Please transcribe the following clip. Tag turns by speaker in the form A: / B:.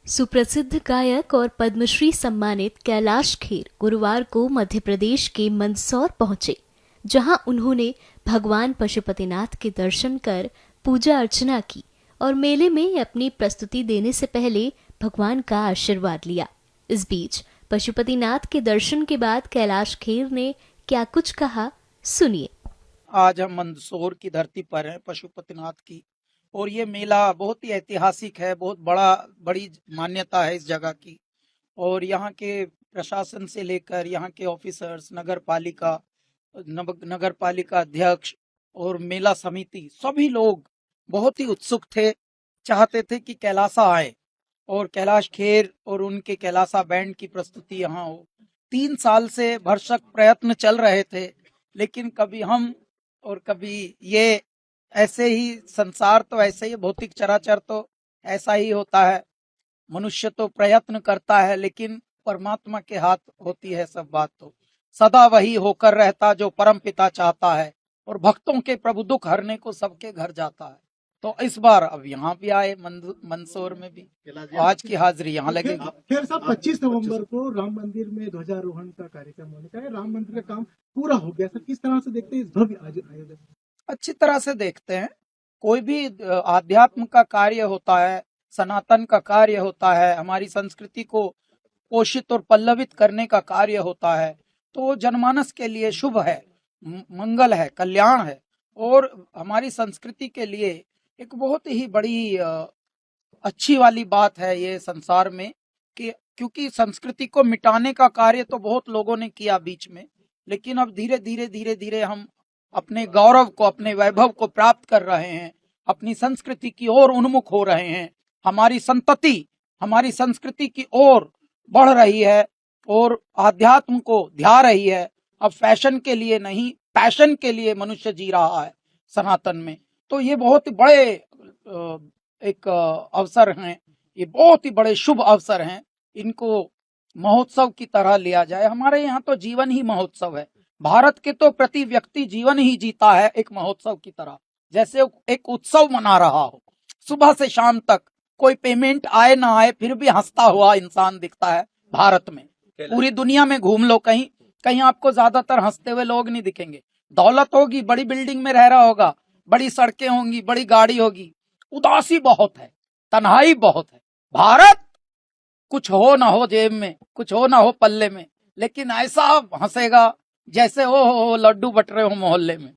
A: सुप्रसिद्ध गायक और पद्मश्री सम्मानित कैलाश खेर गुरुवार को मध्य प्रदेश के मंदसौर पहुंचे, जहां उन्होंने भगवान पशुपतिनाथ के दर्शन कर पूजा अर्चना की और मेले में अपनी प्रस्तुति देने से पहले भगवान का आशीर्वाद लिया। इस बीच पशुपतिनाथ के दर्शन के बाद कैलाश खेर ने क्या कुछ कहा, सुनिए।
B: आज हम मंदसौर की धरती पर हैं, पशुपतिनाथ की, और ये मेला बहुत ही ऐतिहासिक है। बहुत बड़ी मान्यता है इस जगह की। और यहाँ के प्रशासन से लेकर यहाँ के ऑफिसर्स, नगर पालिका अध्यक्ष और मेला समिति, सभी लोग बहुत ही उत्सुक थे, चाहते थे कि कैलासा आए और कैलाश खेर और उनके कैलासा बैंड की प्रस्तुति यहाँ हो। 3 साल से भरसक प्रयत्न चल रहे थे, लेकिन कभी हम और कभी ये, ऐसे ही संसार तो ऐसे ही, भौतिक चराचर तो ऐसा ही होता है। मनुष्य तो प्रयत्न करता है, लेकिन परमात्मा के हाथ होती है सब बात। तो सदा वही होकर रहता जो परम पिता चाहता है, और भक्तों के प्रभु दुख हरने को सबके घर जाता है। तो इस बार अब यहाँ भी आए, मंदसौर में भी आज की हाजिरी यहाँ लगेगी।
C: फिर साहब 25 नवंबर को राम मंदिर में ध्वजारोहण का कार्यक्रम होने का है। राम मंदिर का काम पूरा हो गया सर, किस तरह से देखते हैं इस भव्य आयोजन?
B: अच्छी तरह से देखते हैं। कोई भी आध्यात्म का कार्य होता है, सनातन का कार्य होता है, हमारी संस्कृति को पोषित और पल्लवित करने का कार्य होता है, तो जनमानस के लिए शुभ है, मंगल है, कल्याण है। और हमारी संस्कृति के लिए एक बहुत ही बड़ी अच्छी वाली बात है ये संसार में, कि क्योंकि संस्कृति को मिटाने का कार्य तो बहुत लोगों ने किया बीच में, लेकिन अब धीरे धीरे हम अपने गौरव को, अपने वैभव को प्राप्त कर रहे हैं, अपनी संस्कृति की ओर उन्मुख हो रहे हैं। हमारी संतति हमारी संस्कृति की ओर बढ़ रही है और आध्यात्म को ध्या रही है। अब फैशन के लिए नहीं, पैशन के लिए मनुष्य जी रहा है सनातन में। तो ये बहुत बड़े एक अवसर हैं, ये बहुत ही बड़े शुभ अवसर हैं। इनको महोत्सव की तरह लिया जाए। हमारे यहाँ तो जीवन ही महोत्सव है। भारत के तो प्रति व्यक्ति जीवन ही जीता है एक महोत्सव की तरह, जैसे एक उत्सव मना रहा हो। सुबह से शाम तक कोई पेमेंट आए ना आए, फिर भी हंसता हुआ इंसान दिखता है भारत में। पूरी दुनिया में घूम लो, कहीं कहीं आपको ज्यादातर हंसते हुए लोग नहीं दिखेंगे। दौलत होगी, बड़ी बिल्डिंग में रह रहा होगा, बड़ी सड़कें होंगी, बड़ी गाड़ी होगी, उदासी बहुत है, तन्हाई बहुत है। भारत कुछ हो ना हो जेब में, कुछ हो ना हो पल्ले में, लेकिन ऐसा हंसेगा जैसे हो लड्डू बट रहे हो मोहल्ले में।